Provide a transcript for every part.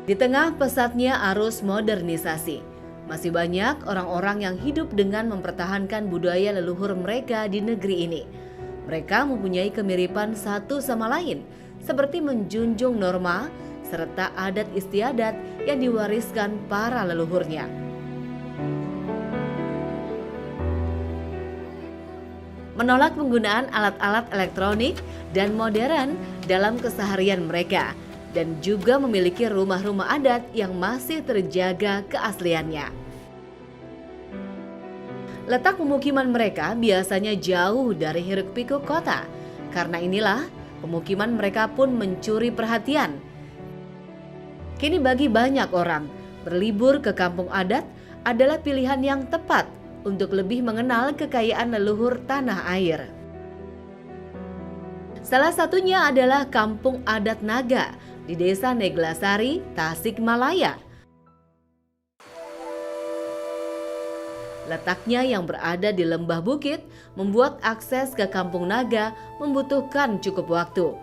Di tengah pesatnya arus modernisasi, masih banyak orang-orang yang hidup dengan mempertahankan budaya leluhur mereka di negeri ini. Mereka mempunyai kemiripan satu sama lain, seperti menjunjung norma serta adat istiadat yang diwariskan para leluhurnya. Menolak penggunaan alat-alat elektronik dan modern dalam keseharian mereka, dan juga memiliki rumah-rumah adat yang masih terjaga keasliannya. Letak pemukiman mereka biasanya jauh dari hiruk-pikuk kota. Karena inilah, pemukiman mereka pun mencuri perhatian. Kini bagi banyak orang, berlibur ke kampung adat adalah pilihan yang tepat untuk lebih mengenal kekayaan leluhur tanah air. Salah satunya adalah Kampung Adat Naga di Desa Neglasari, Tasikmalaya. Letaknya yang berada di lembah bukit membuat akses ke Kampung Naga membutuhkan cukup waktu.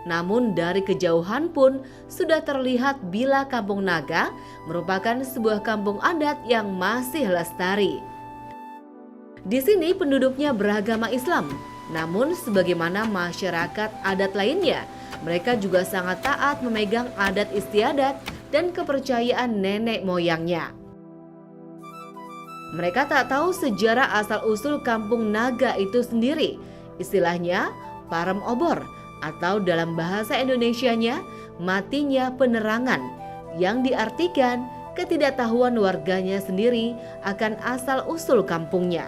Namun dari kejauhan pun sudah terlihat bila Kampung Naga merupakan sebuah kampung adat yang masih lestari. Di sini penduduknya beragama Islam, namun sebagaimana masyarakat adat lainnya, mereka juga sangat taat memegang adat istiadat dan kepercayaan nenek moyangnya. Mereka tak tahu sejarah asal-usul Kampung Naga itu sendiri, istilahnya parem obor, atau dalam bahasa Indonesianya matinya penerangan, yang diartikan ketidaktahuan warganya sendiri akan asal-usul kampungnya.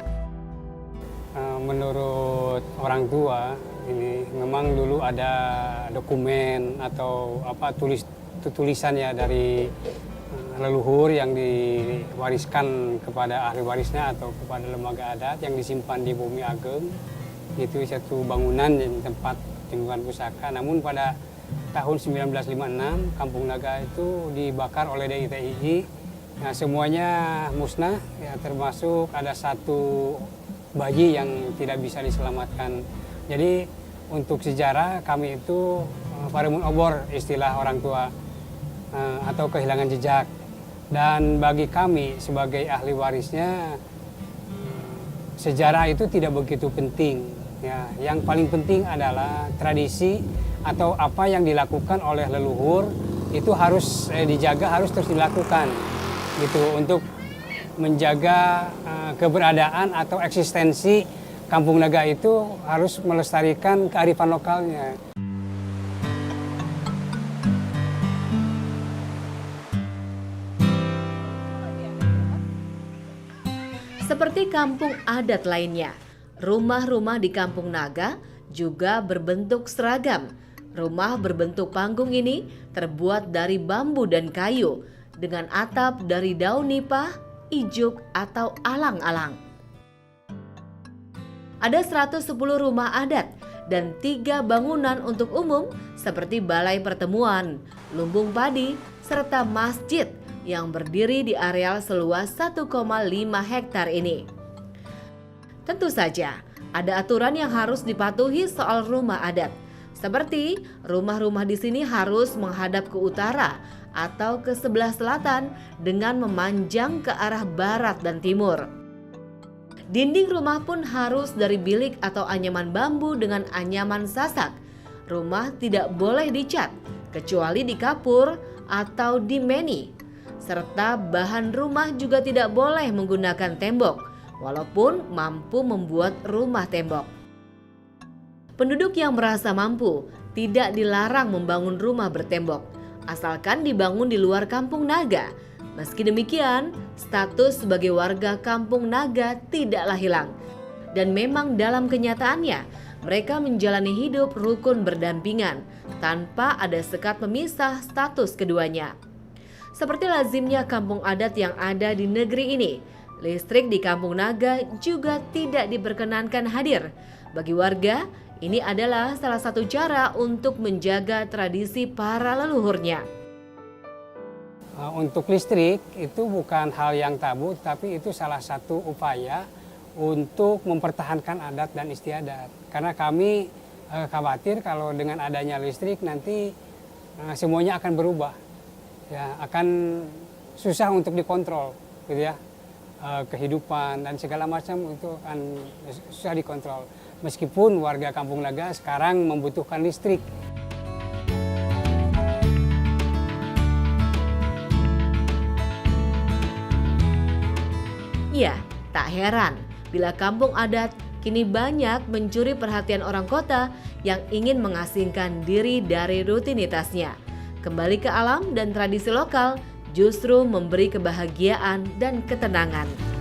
Menurut orang tua, ini memang dulu ada dokumen atau tulisannya dari leluhur yang diwariskan kepada ahli warisnya atau kepada lembaga adat yang disimpan di Bumi Ageng. Itu satu bangunan yang tempat timbunan pusaka. Namun pada tahun 1956 Kampung Naga itu dibakar oleh DITII. Nah, semuanya musnah, ya, termasuk ada satu bayi yang tidak bisa diselamatkan. Jadi untuk sejarah kami itu paremun obor, istilah orang tua, atau kehilangan jejak. Dan bagi kami sebagai ahli warisnya, sejarah itu tidak begitu penting. Ya, yang paling penting adalah tradisi atau apa yang dilakukan oleh leluhur itu harus dijaga, harus terus dilakukan, gitu, untuk menjaga keberadaan atau eksistensi Kampung Naga itu harus melestarikan kearifan lokalnya. Seperti kampung adat lainnya, rumah-rumah di Kampung Naga juga berbentuk seragam. Rumah berbentuk panggung ini terbuat dari bambu dan kayu dengan atap dari daun nipah, ijuk atau alang-alang. Ada 110 rumah adat dan 3 bangunan untuk umum seperti balai pertemuan, lumbung padi, serta masjid yang berdiri di areal seluas 1,5 hektar ini. Tentu saja, ada aturan yang harus dipatuhi soal rumah adat. Seperti rumah-rumah di sini harus menghadap ke utara atau ke sebelah selatan dengan memanjang ke arah barat dan timur. Dinding rumah pun harus dari bilik atau anyaman bambu dengan anyaman sasak. Rumah tidak boleh dicat, kecuali di kapur atau di meni. Serta bahan rumah juga tidak boleh menggunakan tembok, walaupun mampu membuat rumah tembok. Penduduk yang merasa mampu tidak dilarang membangun rumah bertembok, asalkan dibangun di luar Kampung Naga. Meski demikian, status sebagai warga Kampung Naga tidaklah hilang. Dan memang dalam kenyataannya, mereka menjalani hidup rukun berdampingan, tanpa ada sekat pemisah status keduanya. Seperti lazimnya kampung adat yang ada di negeri ini, listrik di Kampung Naga juga tidak diperkenankan hadir. Bagi warga, ini adalah salah satu cara untuk menjaga tradisi para leluhurnya. Untuk listrik itu bukan hal yang tabu, tapi itu salah satu upaya untuk mempertahankan adat dan istiadat. Karena kami khawatir kalau dengan adanya listrik nanti semuanya akan berubah, ya akan susah untuk dikontrol, gitu ya. Kehidupan dan segala macam itu akan susah dikontrol. Meskipun warga Kampung Naga sekarang membutuhkan listrik. Ya, tak heran bila kampung adat kini banyak mencuri perhatian orang kota yang ingin mengasingkan diri dari rutinitasnya. Kembali ke alam dan tradisi lokal justru memberi kebahagiaan dan ketenangan.